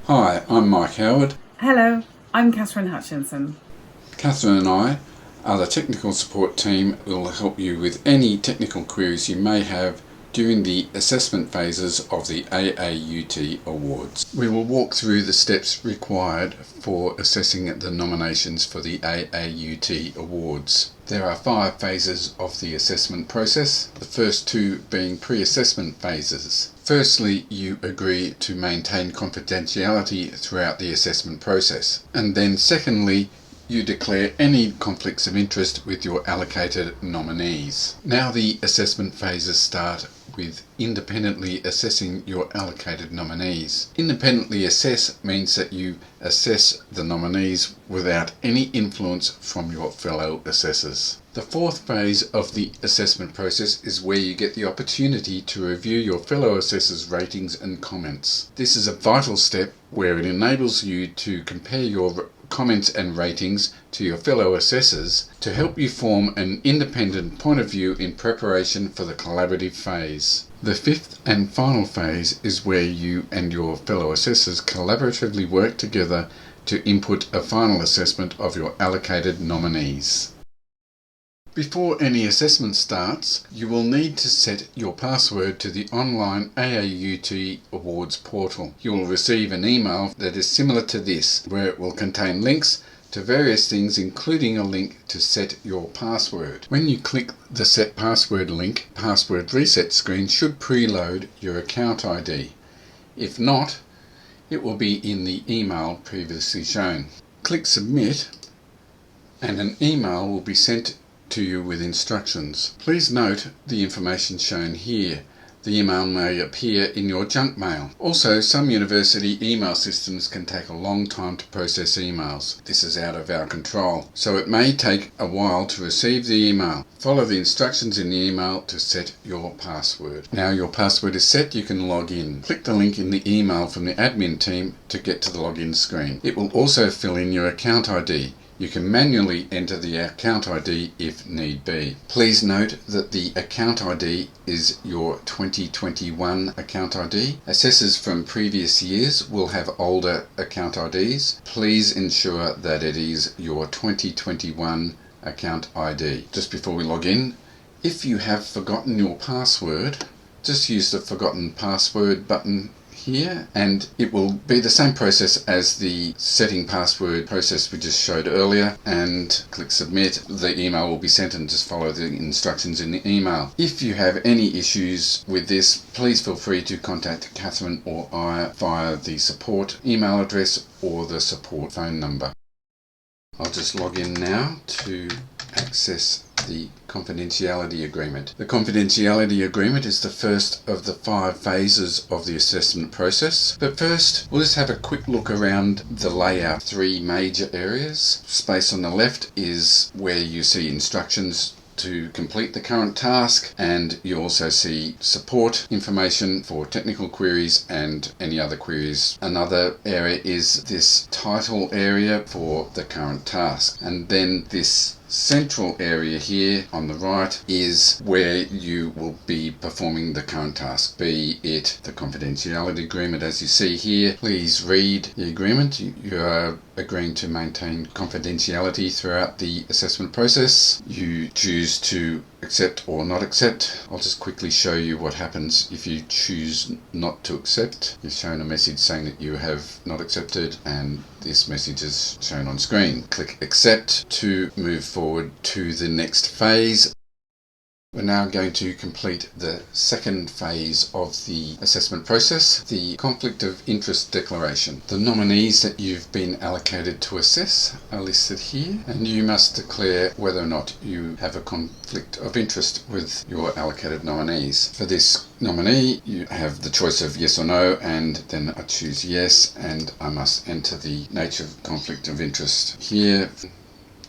Hi, I'm Mike Howard. Hello, I'm Catherine Hutchinson. Catherine and I are the technical support team that will help you with any technical queries you may have during the assessment phases of the AAUT Awards. We will walk through the steps required for assessing the nominations for the AAUT Awards. There are 5 phases of the assessment process, the first 2 being pre-assessment phases. Firstly, you agree to maintain confidentiality throughout the assessment process, and then secondly, you declare any conflicts of interest with your allocated nominees. Now the assessment phases start with independently assessing your allocated nominees. Independently assess means that you assess the nominees without any influence from your fellow assessors. The 4th phase of the assessment process is where you get the opportunity to review your fellow assessors' ratings and comments. This is a vital step where it enables you to compare your comments and ratings to your fellow assessors to help you form an independent point of view in preparation for the collaborative phase. The 5th and final phase is where you and your fellow assessors collaboratively work together to input a final assessment of your allocated nominees. Before any assessment starts, you will need to set your password to the online AAUT Awards Portal. You will receive an email that is similar to this, where it will contain links to various things, including a link to set your password. When you click the Set Password link, Password Reset screen should preload your account ID. If not, it will be in the email previously shown. Click Submit and an email will be sent to you with instructions. Please note the information shown here. The email may appear in your junk mail. Also, some university email systems can take a long time to process emails. This is out of our control, so it may take a while to receive the email. Follow the instructions in the email to set your password. Now your password is set, you can log in. Click the link in the email from the admin team to get to the login screen. It will also fill in your account ID. You can manually enter the account ID if need be. Please note that the account ID is your 2021 account ID. Assessors from previous years will have older account IDs. Please ensure that it is your 2021 account ID. Just before we log in, if you have forgotten your password, just use the Forgotten Password button here, and it will be the same process as the setting password process we just showed earlier, and click Submit. The email will be sent, and just follow the instructions in the email. If you have any issues with this, please feel free to contact Catherine or I via the support email address or the support phone number. I'll just log in now to access the Confidentiality Agreement. The Confidentiality Agreement is the first of the 5 phases of the assessment process. But first, we'll just have a quick look around the layout. 3 major areas. Space on the left is where you see instructions to complete the current task, and you also see support information for technical queries and any other queries. Another area is this title area for the current task, and then this central area here on the right is where you will be performing the current task, be it the confidentiality agreement. As you see here, please read the agreement. You are agreeing to maintain confidentiality throughout the assessment process. You choose to accept or not accept. I'll just quickly show you what happens if you choose not to accept. You're shown a message saying that you have not accepted, and this message is shown on screen. Click Accept to move forward to the next phase. We're now going to complete the second phase of the assessment process, the Conflict of Interest Declaration. The nominees that you've been allocated to assess are listed here, and you must declare whether or not you have a conflict of interest with your allocated nominees. For this nominee, you have the choice of yes or no, and then I choose yes, and I must enter the nature of conflict of interest here.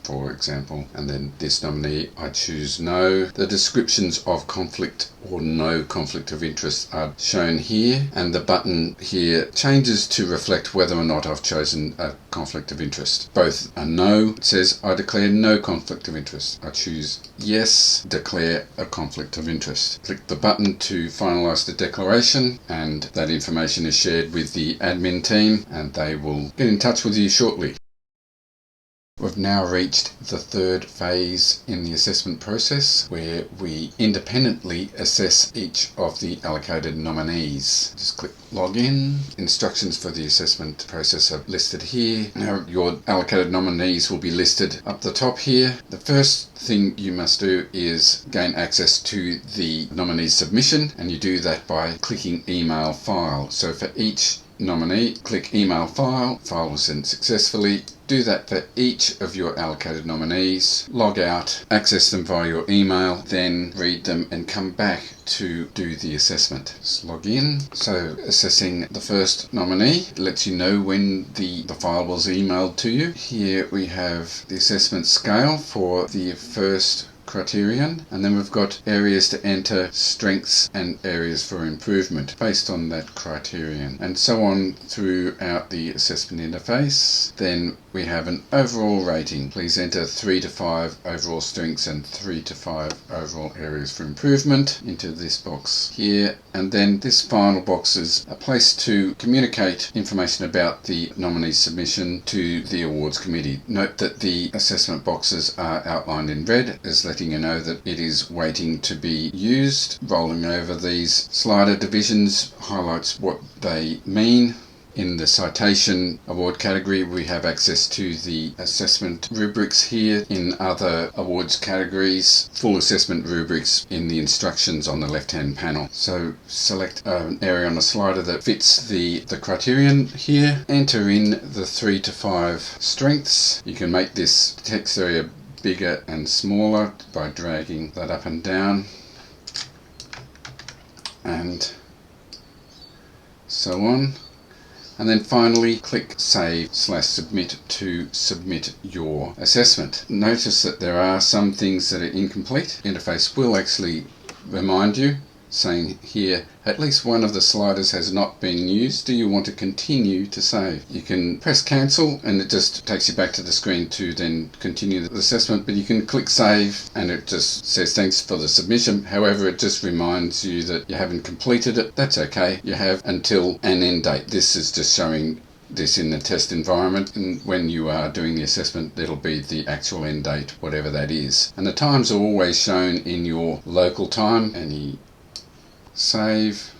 for example, and then this nominee I choose no. The descriptions of conflict or no conflict of interest are shown here, and the button here changes to reflect whether or not I've chosen a conflict of interest. Both are no. It says I declare no conflict of interest. I choose yes, declare a conflict of interest. Click the button to finalize the declaration, and that information is shared with the admin team and they will get in touch with you shortly. We've now reached the third phase in the assessment process, where we independently assess each of the allocated nominees. Just click Login. Instructions for the assessment process are listed here. Now your allocated nominees will be listed up the top here. The first thing you must do is gain access to the nominee submission, and you do that by clicking Email File. So for each nominee, click Email File. File was sent successfully. Do that for each of your allocated nominees. Log out, access them via your email, then read them and come back to do the assessment. Just log in. So assessing the first nominee, it lets you know when the file was emailed to you. Here we have the assessment scale for the first criterion, and then we've got areas to enter, strengths and areas for improvement based on that criterion, and so on throughout the assessment interface. Then we have an overall rating. Please enter 3 to 5 overall strengths and 3 to 5 overall areas for improvement into this box here, and then this final box is a place to communicate information about the nominee submission to the awards committee. Note that the assessment boxes are outlined in red as letting you know that it is waiting to be used. Rolling over these slider divisions highlights what they mean. In the citation award category, we have access to the assessment rubrics here. In other awards categories, full assessment rubrics in the instructions on the left-hand panel. So select an area on the slider that fits the criterion here. Enter in the 3 to 5 strengths. You can make this text area bigger and smaller by dragging that up and down, and so on. And then finally click Save/Submit to submit your assessment. Notice that there are some things that are incomplete. The interface will actually remind you, saying here at least one of the sliders has not been used. Do you want to continue to save? You can press cancel and it just takes you back to the screen to then continue the assessment, but you can click save and it just says thanks for the submission. However, it just reminds you that you haven't completed it. That's okay. You have until an end date. This is just showing this in the test environment, and when you are doing the assessment it'll be the actual end date, whatever that is. And the times are always shown in your local time. Save,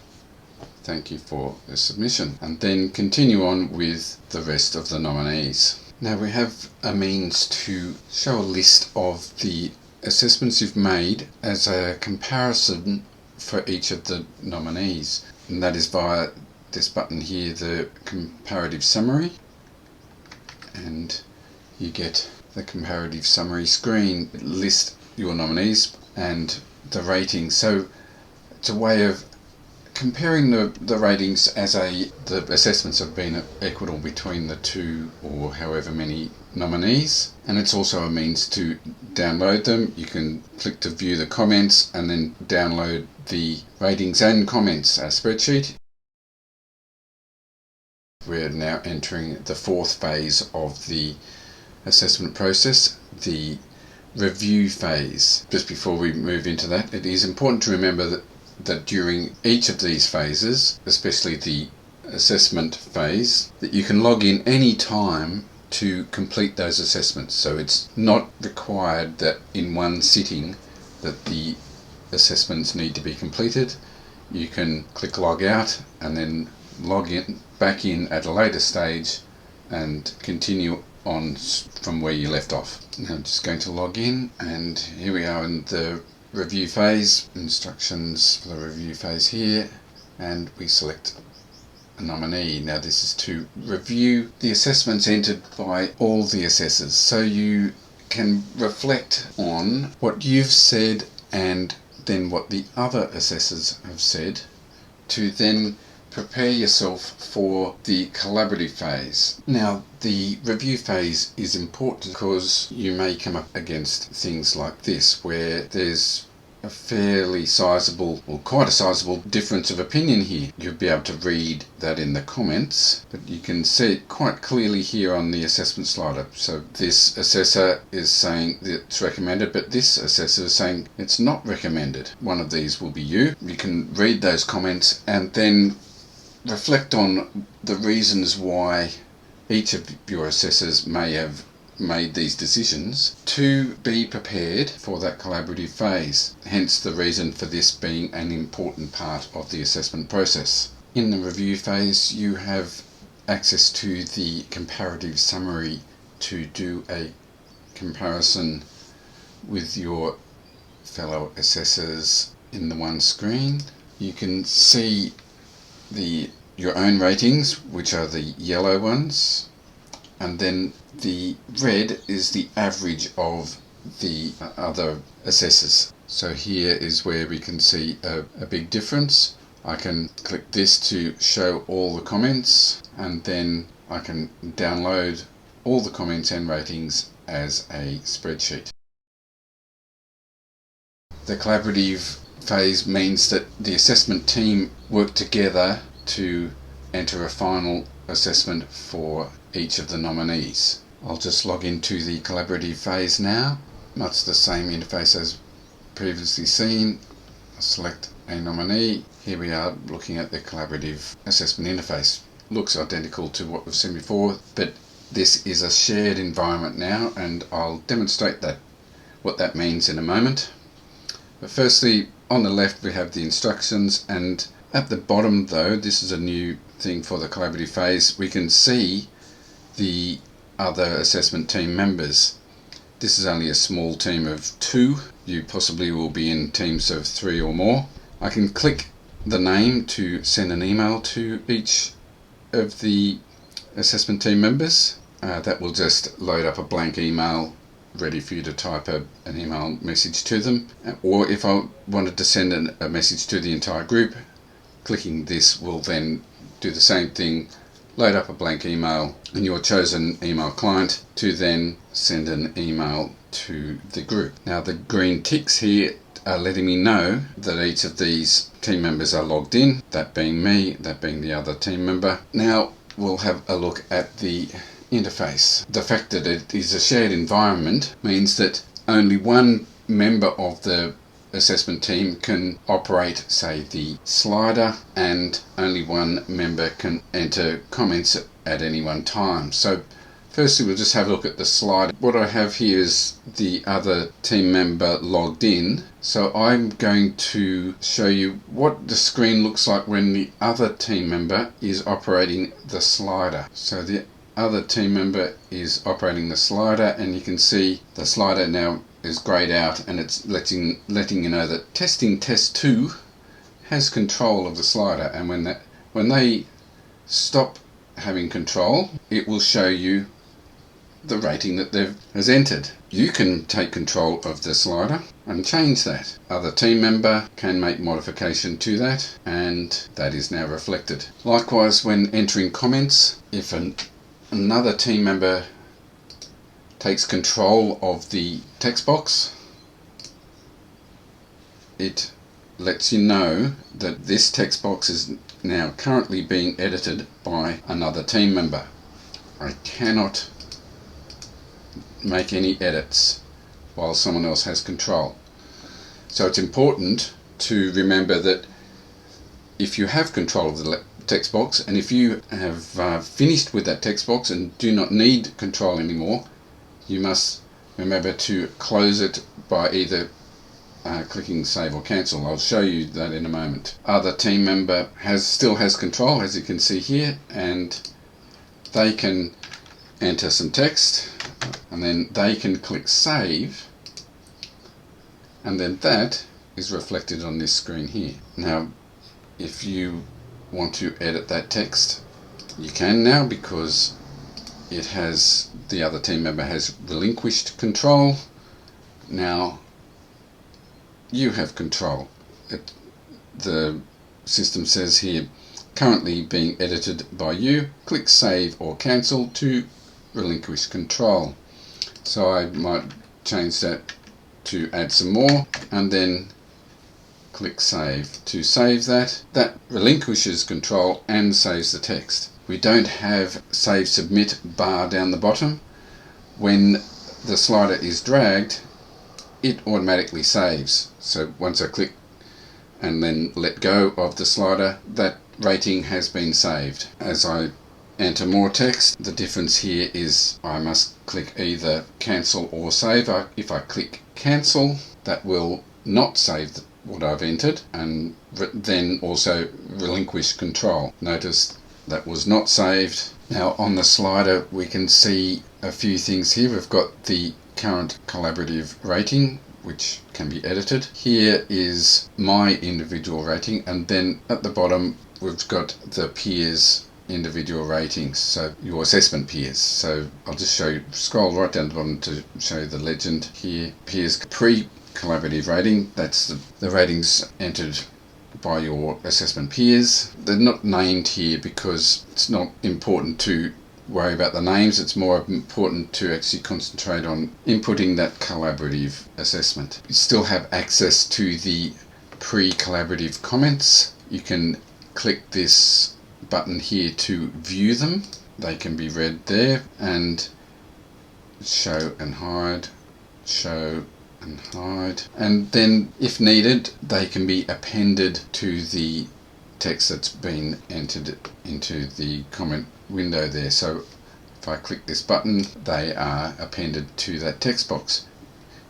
thank you for the submission, and then continue on with the rest of the nominees. Now we have a means to show a list of the assessments you've made as a comparison for each of the nominees, and that is via this button here, the comparative summary, and you get the comparative summary screen. It lists your nominees and the ratings. So it's a way of comparing the ratings as the assessments have been equitable between the two or however many nominees, and it's also a means to download them. You can click to view the comments and then download the ratings and comments spreadsheet. We're now entering the fourth phase of the assessment process, the review phase. Just before we move into that, it is important to remember that during each of these phases, especially the assessment phase, that you can log in any time to complete those assessments. So it's not required that in one sitting that the assessments need to be completed. You can click log out and then log in back in at a later stage and continue on from where you left off. Now I'm just going to log in, and here we are in the review phase. Instructions for the review phase here, and we select a nominee. Now this is to review the assessments entered by all the assessors, so you can reflect on what you've said and then what the other assessors have said, to then prepare yourself for the collaborative phase. Now, the review phase is important because you may come up against things like this, where there's a fairly sizable, or quite a sizable difference of opinion here. You'll be able to read that in the comments, but you can see it quite clearly here on the assessment slider. So this assessor is saying that it's recommended, but this assessor is saying it's not recommended. One of these will be you. You can read those comments and then reflect on the reasons why each of your assessors may have made these decisions to be prepared for that collaborative phase. Hence the reason for this being an important part of the assessment process. In the review phase, you have access to the comparative summary to do a comparison with your fellow assessors in the one screen. You can see your own ratings, which are the yellow ones, and then the red is the average of the other assessors. So here is where we can see a big difference. I can click this to show all the comments, and then I can download all the comments and ratings as a spreadsheet. The collaborative phase means that the assessment team work together to enter a final assessment for each of the nominees. I'll just log into the collaborative phase now. Much the same interface as previously seen. I'll select a nominee. Here we are looking at the collaborative assessment interface. Looks identical to what we've seen before, but this is a shared environment now, and I'll demonstrate what that means in a moment. But firstly, on the left we have the instructions, and at the bottom though, this is a new thing for the collaborative phase, we can see the other assessment team members. This is only a small team of 2. You possibly will be in teams of 3 or more. I can click the name to send an email to each of the assessment team members. That will just load up a blank email ready for you to type an email message to them. Or if I wanted to send a message to the entire group, clicking this will then do the same thing, load up a blank email in your chosen email client to then send an email to the group. Now the green ticks here are letting me know that each of these team members are logged in, that being me, that being the other team member. Now we'll have a look at the interface. The fact that it is a shared environment means that only one member of the assessment team can operate, say, the slider, and only one member can enter comments at any one time. So firstly we'll just have a look at the slider. What I have here is the other team member logged in, so I'm going to show you what the screen looks like when the other team member is operating the slider. So the other team member is operating the slider, and you can see the slider now is grayed out, and it's letting you know that testing test 2 has control of the slider, and when they stop having control, it will show you the rating that has entered. You can take control of the slider and change that. Other team member can make modification to that, and that is now reflected. Likewise, when entering comments, if another team member takes control of the text box, it lets you know that this text box is now currently being edited by another team member. I cannot make any edits while someone else has control. So it's important to remember that if you have control of the text box, and if you have finished with that text box and do not need control anymore, you must remember to close it by either clicking save or cancel. I'll show you that in a moment. Other team member still has control, as you can see here, and they can enter some text, and then they can click save, and then that is reflected on this screen here. Now if you want to edit that text, you can now, because the other team member has relinquished control. Now you have control. The system says here, currently being edited by you, click Save or Cancel to relinquish control. So I might change that to add some more, and then click Save. To save that relinquishes control and saves the text. We don't have Save Submit bar down the bottom. When the slider is dragged, it automatically saves. So once I click and then let go of the slider, that rating has been saved. As I enter more text, the difference here is I must click either cancel or save. If I click cancel, that will not save what I've entered and then also relinquish control. Notice that was not saved. Now on the slider we can see a few things here. We've got the current collaborative rating, which can be edited. Here is my individual rating, and then at the bottom we've got the peers individual ratings, so your assessment peers. So I'll just scroll right down the bottom to show you the legend here. Peers pre-collaborative rating, that's the ratings entered by your assessment peers. They're not named here because it's not important to worry about the names. It's more important to actually concentrate on inputting that collaborative assessment. You still have access to the pre-collaborative comments. You can click this button here to view them. They can be read there, and show and hide, show and hide, and then if needed they can be appended to the text that's been entered into the comment window there. So if I click this button, they are appended to that text box.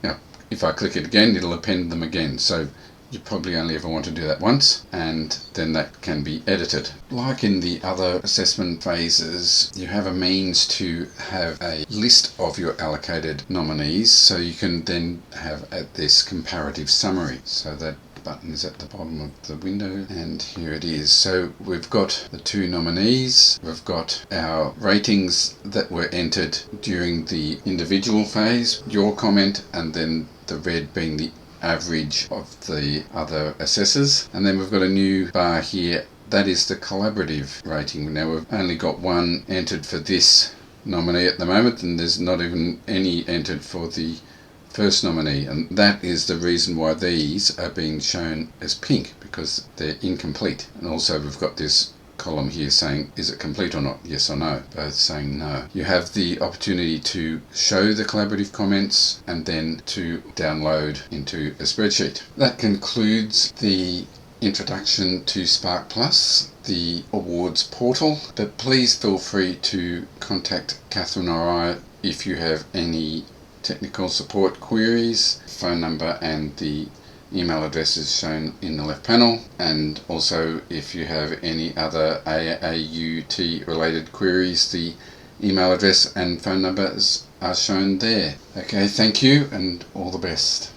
Now if I click it again, it'll append them again. So you probably only ever want to do that once, and then that can be edited. Like in the other assessment phases, you have a means to have a list of your allocated nominees, so you can then have this comparative summary. So that button is at the bottom of the window, and here it is. So we've got the two nominees, we've got our ratings that were entered during the individual phase, your comment, and then the red being the average of the other assessors. And then we've got a new bar here, that is the collaborative rating. Now we've only got one entered for this nominee at the moment, and there's not even any entered for the first nominee, and that is the reason why these are being shown as pink, because they're incomplete. And also we've got this column here saying is it complete or not, yes or no, both saying no. You have the opportunity to show the collaborative comments and then to download into a spreadsheet. That concludes the introduction to SparkPlus, the awards portal, but please feel free to contact Catherine or I if you have any technical support queries. Phone number and the email address is shown in the left panel, and also if you have any other AAUT related queries, the email address and phone numbers are shown there. Okay, thank you and all the best.